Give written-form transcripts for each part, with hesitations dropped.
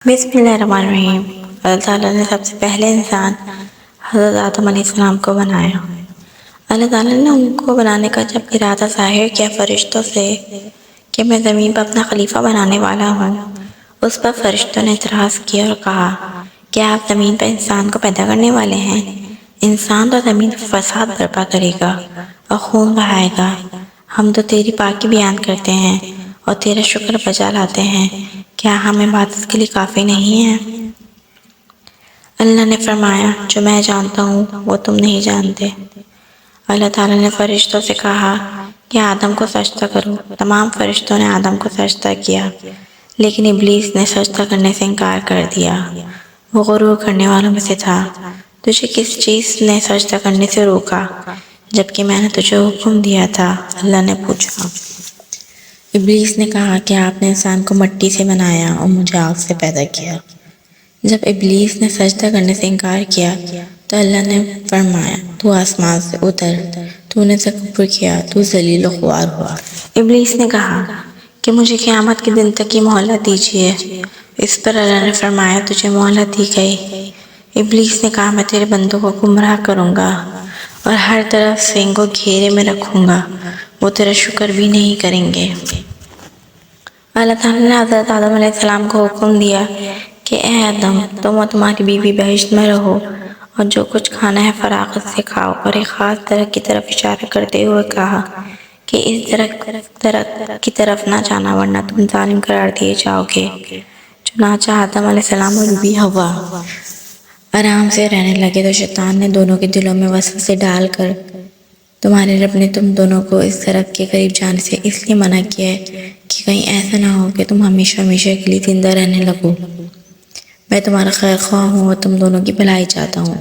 بسم اللہ الرحمن الرحیم۔ اللہ تعالیٰ نے سب سے پہلے انسان حضرت آدم علیہ السلام کو بنایا۔ اللہ تعالیٰ نے ان کو بنانے کا جب ارادہ ظاہر کیا فرشتوں سے کہ میں زمین پر اپنا خلیفہ بنانے والا ہوں، اس پر فرشتوں نے اعتراض کیا اور کہا کہ آپ زمین پر انسان کو پیدا کرنے والے ہیں؟ انسان تو زمین پر فساد برپا کرے گا اور خون بہائے گا۔ ہم تو تیری پاکی بیان کرتے ہیں اور تیرا شکر بجا لاتے ہیں، کیا ہم عبادت کے لیے کافی نہیں ہیں؟ اللہ نے فرمایا جو میں جانتا ہوں وہ تم نہیں جانتے۔ اللہ تعالیٰ نے فرشتوں سے کہا کہ آدم کو سجدہ کرو۔ تمام فرشتوں نے آدم کو سجدہ کیا، لیکن ابلیس نے سجدہ کرنے سے انکار کر دیا۔ وہ غرور کرنے والوں میں سے تھا۔ تجھے کس چیز نے سجدہ کرنے سے روکا جبکہ میں نے تجھے حکم دیا تھا؟ اللہ نے پوچھا۔ ابلیس نے کہا کہ آپ نے انسان کو مٹی سے بنایا اور مجھے آگ سے پیدا کیا۔ جب ابلیس نے سجدہ کرنے سے انکار کیا تو اللہ نے فرمایا تو آسمان سے اتر، تو نے تکبر کیا، تو ذلیل و خوار ہوا۔ ابلیس نے کہا کہ مجھے قیامت کے دن تک کی مہلت دیجیے۔ اس پر اللہ نے فرمایا تجھے مہلت دی گئی۔ ابلیس نے کہا میں تیرے بندوں کو گمراہ کروں گا اور ہر طرف سے ان کو گھیرے میں رکھوں گا، وہ تیرا شکر بھی نہیں کریں گے۔ اللہ تعالیٰ نے حضرت آدم علیہ السلام کو حکم دیا کہ اے آدم، تم اور تمہاری بیوی بہشت میں رہو اور جو کچھ کھانا ہے فراغت سے کھاؤ، اور ایک خاص درخت کی طرف اشارہ کرتے ہوئے کہا کہ اس درخت کی طرف نہ جانا ورنہ تم ظالم قرار دیے جاؤ گے۔ چنانچہ آدم علیہ السلام اور بیوی حوا آرام سے رہنے لگے تو شیطان نے دونوں کے دلوں میں وسوسے ڈال کر تمہارے رب نے تم دونوں کو اس درخت کے قریب جانے سے اس لیے منع کیا ہے کہ کہیں ایسا نہ ہو کہ تم ہمیشہ ہمیشہ کے لیے زندہ رہنے لگو۔ میں تمہارا خیر خواہ ہوں اور تم دونوں کی بھلائی چاہتا ہوں۔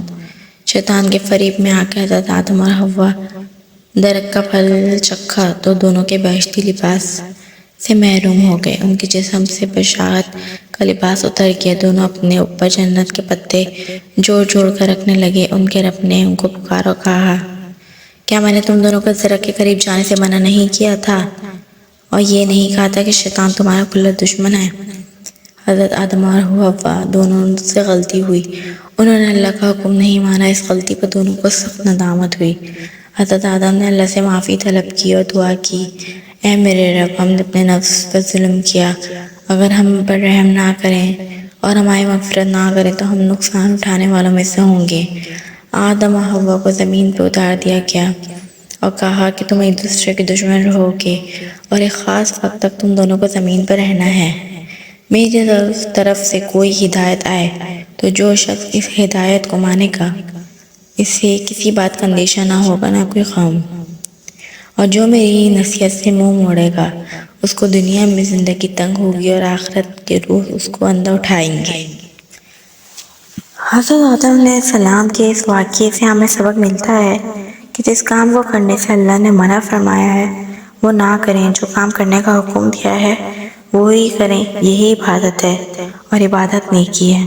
شیطان کے فریب میں آ کے حضرت آدم اور حوا درخت کا پھل چکھا تو دونوں کے بہشتی لباس سے محروم ہو گئے، ان کے جسم سے بشاعت کا لباس اتر گیا۔ دونوں اپنے اوپر جنت کے پتے جوڑ جوڑ کر رکھنے لگے۔ ان کے رب نے ان کو پکارا اور کہا کیا میں نے تم دونوں کو درخت کے قریب جانے سے منع نہیں کیا تھا اور یہ نہیں کہا تھا کہ شیطان تمہارا کھلا دشمن ہے؟ حضرت آدم اور حوا دونوں سے غلطی ہوئی، انہوں نے اللہ کا حکم نہیں مانا۔ اس غلطی پر دونوں کو سخت ندامت ہوئی۔ حضرت آدم نے اللہ سے معافی طلب کی اور دعا کی اے میرے رب، ہم نے اپنے نفس پر ظلم کیا، اگر ہم پر رحم نہ کریں اور ہماری مغفرت نہ کریں تو ہم نقصان اٹھانے والوں میں سے ہوں گے۔ آدم اور حوا کو زمین پہ اتار دیا گیا اور کہا کہ تم ایک دوسرے کے دشمن رہو گے اور ایک خاص وقت تک تم دونوں کو زمین پر رہنا ہے۔ میری طرف سے کوئی ہدایت آئے تو جو شخص اس ہدایت کو مانے گا اسے کسی بات کا اندیشہ نہ ہوگا نہ کوئی غم، اور جو میری نصیحت سے منہ موڑے گا اس کو دنیا میں زندگی تنگ ہوگی اور آخرت کے روح اس کو اندر اٹھائیں گے۔ حضرت آدم علیہ السلام کے اس واقعے سے ہمیں سبق ملتا ہے کہ جس کام کو کرنے سے اللہ نے منع فرمایا ہے وہ نہ کریں، جو کام کرنے کا حکم دیا ہے وہی کریں، یہی عبادت ہے اور عبادت نیکی ہے۔